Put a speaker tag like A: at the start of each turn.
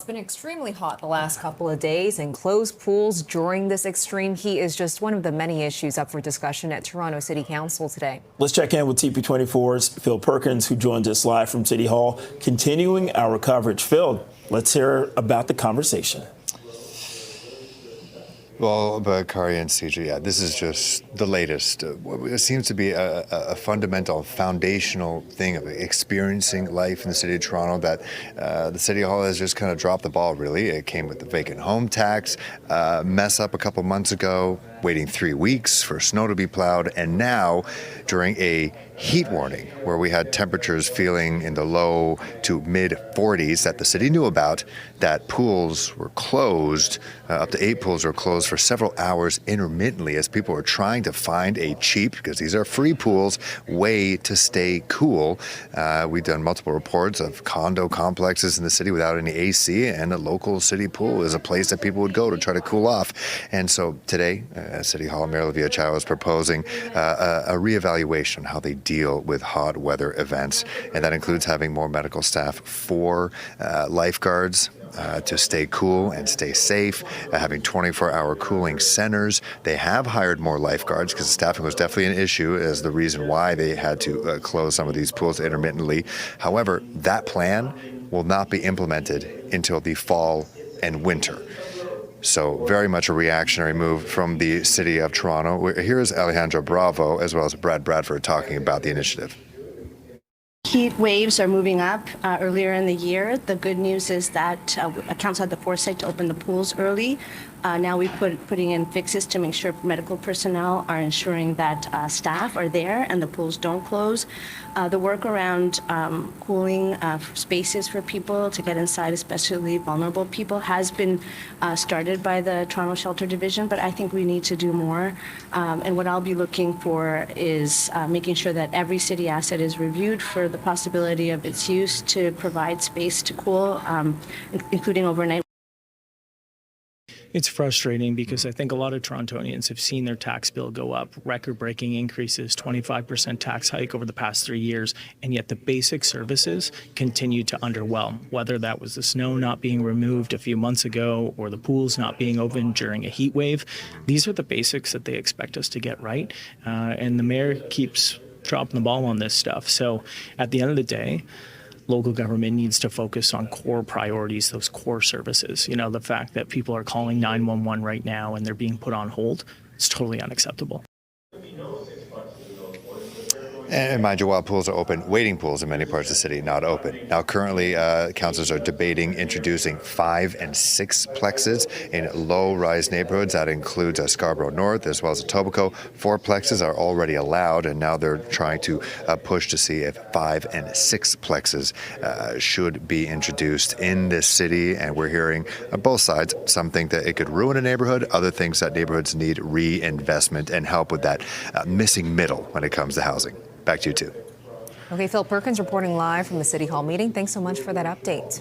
A: been extremely hot the last couple of days, and closed pools during this extreme heat is just one of the many issues up for discussion at Toronto City Council today.
B: Let's check in with TP24's Phil Perkins, who joins us live from City Hall, continuing our coverage. Phil, let's hear about the conversation.
C: Well, but Kari and CJ, yeah, this is just the latest. It seems to be a fundamental, foundational thing of experiencing life in the city of Toronto that the City Hall has just kind of dropped the ball, really. It came with the vacant home tax mess up a couple months ago, waiting 3 weeks for snow to be plowed, and now during a heat warning where we had temperatures feeling in the low to mid 40s that the city knew about, that pools were closed, up to 8 pools were closed for several hours intermittently as people were trying to find a cheap, because these are free pools, way to stay cool. We've done multiple reports of condo complexes in the city without any AC, and a local city pool is a place that people would go to try to cool off. And so today, City Hall, Mayor Olivia Chow is proposing a reevaluation on how they deal with hot weather events, and that includes having more medical staff for lifeguards to stay cool and stay safe, having 24-hour cooling centers. They have hired more lifeguards because staffing was definitely an issue as the reason why they had to close some of these pools intermittently. However, that plan will not be implemented until the fall and winter. So very much a reactionary move from the City of Toronto. Here's Alejandro Bravo as well as Brad Bradford talking about the initiative.
D: Heat waves are moving up earlier in the year. The good news is that Council had the foresight to open the pools early. Now we're putting in fixes to make sure medical personnel are ensuring that staff are there and the pools don't close. The work around cooling spaces for people to get inside, especially vulnerable people, has been started by the Toronto Shelter Division, but I think we need to do more. And what I'll be looking for is making sure that every city asset is reviewed for the possibility of its use to provide space to cool, including overnight.
E: It's frustrating because I think a lot of Torontonians have seen their tax bill go up, record-breaking increases, 25% tax hike over the past 3 years, and yet the basic services continue to underwhelm, whether that was the snow not being removed a few months ago or the pools not being open during a heat wave. These are the basics that they expect us to get right, and the mayor keeps dropping the ball on this stuff. So at the end of the day, local government needs to focus on core priorities, those core services. You know, the fact that people are calling 911 right now and they're being put on hold, it's totally unacceptable.
C: And mind you, while pools are open, waiting pools in many parts of the city not open. Now, currently, councils are debating introducing 5 and 6 plexes in low-rise neighborhoods. That includes Scarborough North as well as Etobicoke. 4 plexes are already allowed, and now they're trying to push to see if 5 and 6 plexes should be introduced in this city. And we're hearing both sides. Some think that it could ruin a neighborhood. Other things that neighborhoods need reinvestment and help with that missing middle when it comes to housing. Back to you two.
A: Okay, Phil Perkins reporting live from the City Hall meeting. Thanks so much for that update.